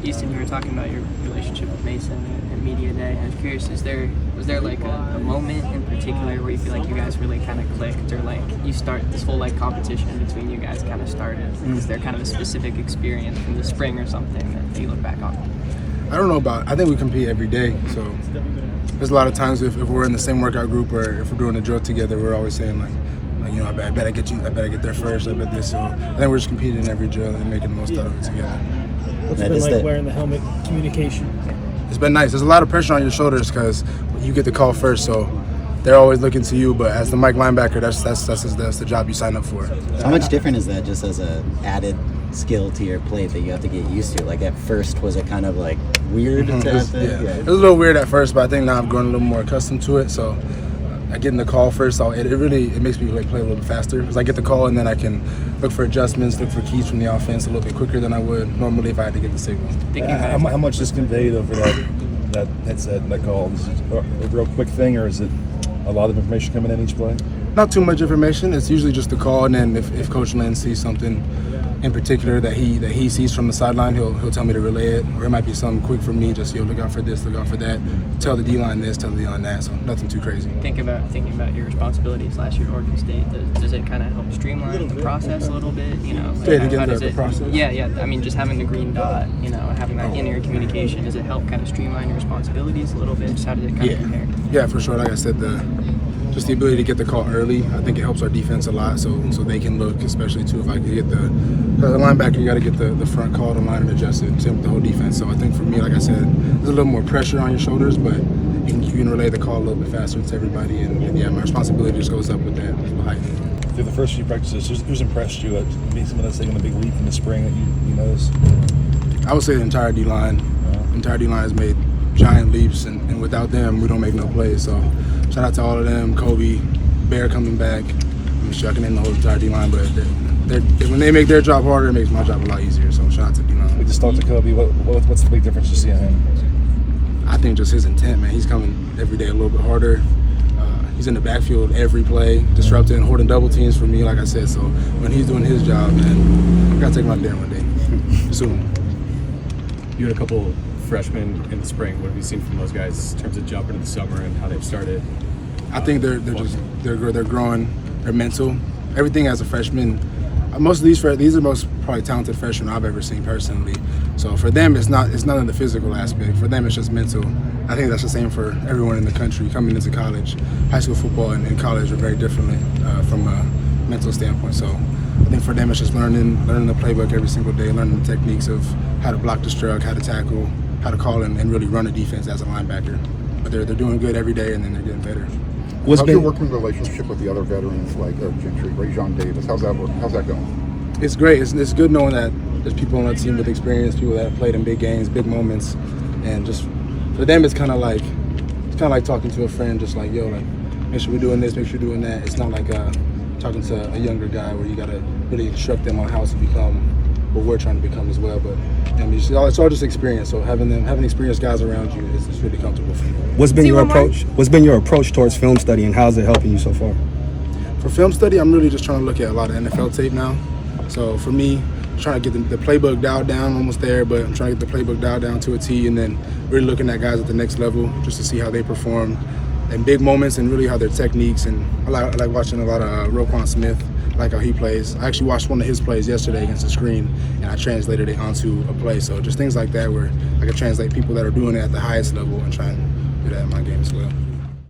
Easton, you were talking about your relationship with Mason and Media Day. I was curious, was there like a moment in particular where you feel like you guys really kind of clicked, or like you start this whole like competition between you guys kind of started? Is there kind of a specific experience from the spring or something that you look back on? I don't know about. I think we compete every day, so there's a lot of times if we're in the same workout group or if we're doing a drill together, we're always saying like you know, I bet I get there first. I bet this. So I think we're just competing in every drill and making the most out of it together. What's it been like wearing the helmet, communication? It's been nice. There's a lot of pressure on your shoulders because you get the call first, so they're always looking to you. But as the Mike linebacker, that's the job you sign up for. How much different is that just as a added skill to your plate that you have to get used to? Like at first, was it kind of like weird? It was a little weird at first, but I think now I've grown a little more accustomed to it. So I get in the call first, so it makes me like play a little bit faster because I get the call and then I can look for adjustments, look for keys from the offense a little bit quicker than I would normally if I had to get the signal. How much is conveyed over that headset and that call? Is it a real quick thing, or is it a lot of information coming in each play? Not too much information. It's usually just the call, and then if Coach Lynn sees something in particular that he sees from the sideline, he'll tell me to relay it, or it might be something quick for me. Just look out for this, look out for that. Tell the D-line this, tell the D-line that. So nothing too crazy. Thinking about your responsibilities last year at Oregon State, does it kind of help streamline the process a little bit? You know, the process. Yeah. I mean, just having the green dot, you know, having that in-ear communication, does it help kind of streamline your responsibilities a little bit? Just how does it kind of compare? Yeah, for sure. Like I said, just the ability to get the call early, I think it helps our defense a lot. So they can look, especially too, if I can get the linebacker, you got to get the front call to line and adjust it. Same with the whole defense. So I think for me, like I said, there's a little more pressure on your shoulders, but you can relay the call a little bit faster to everybody. And yeah, my responsibility just goes up with that height. Through the first few practices, who's impressed you? Someone that's taking a big leap in the spring that you noticed? I would say the entire D-line. The entire D-line has made giant leaps, and without them, we don't make no plays. So shout out to all of them, Kobe, Bear coming back. I'm sure I can name the whole entire D-line, but when they make their job harder, it makes my job a lot easier. So shout out to D-line. We just talked to Kobe. What's the big difference you see in him? I think just his intent, man. He's coming every day a little bit harder. He's in the backfield every play, disrupting, holding double teams for me, like I said. So when he's doing his job, man, I got to take my damn one day soon. You had a couple freshmen in the spring. What have you seen from those guys in terms of jumping into the summer and how they've started? I think they're growing. They're mental. Everything as a freshman. Most of these are the most probably talented freshmen I've ever seen personally. So for them, it's not of the physical aspect. For them, it's just mental. I think that's the same for everyone in the country coming into college. High school football and college are very different from a mental standpoint. So I think for them, it's just learning the playbook every single day, learning the techniques of how to block the struck, how to tackle, how to call and really run a defense as a linebacker. But they're doing good every day, and then they're getting better. How's your working relationship with the other veterans like Gentry, Rajon Davis? How's that going? It's great. It's good knowing that there's people on the team with experience, people that have played in big games, big moments, and just for them, it's kind of like talking to a friend, just like, yo, like, make sure we're doing this, make sure we're doing that. It's not like talking to a younger guy where you got to really instruct them on how to become what we're trying to become as well. But I mean, it's all just experience. So having experienced guys around you is really comfortable for you. What's been your approach towards film study, and how's it helping you so far? For film study, I'm really just trying to look at a lot of NFL tape now. So for me, trying to get the playbook dialed down, almost there, but I'm trying to get the playbook dialed down to a T, and then really looking at guys at the next level just to see how they perform in big moments and really how their techniques. And I like watching a lot of Roquan Smith. I like how he plays. I actually watched one of his plays yesterday against the screen, and I translated it onto a play. So just things like that where I can translate people that are doing it at the highest level and try and do that in my game as well.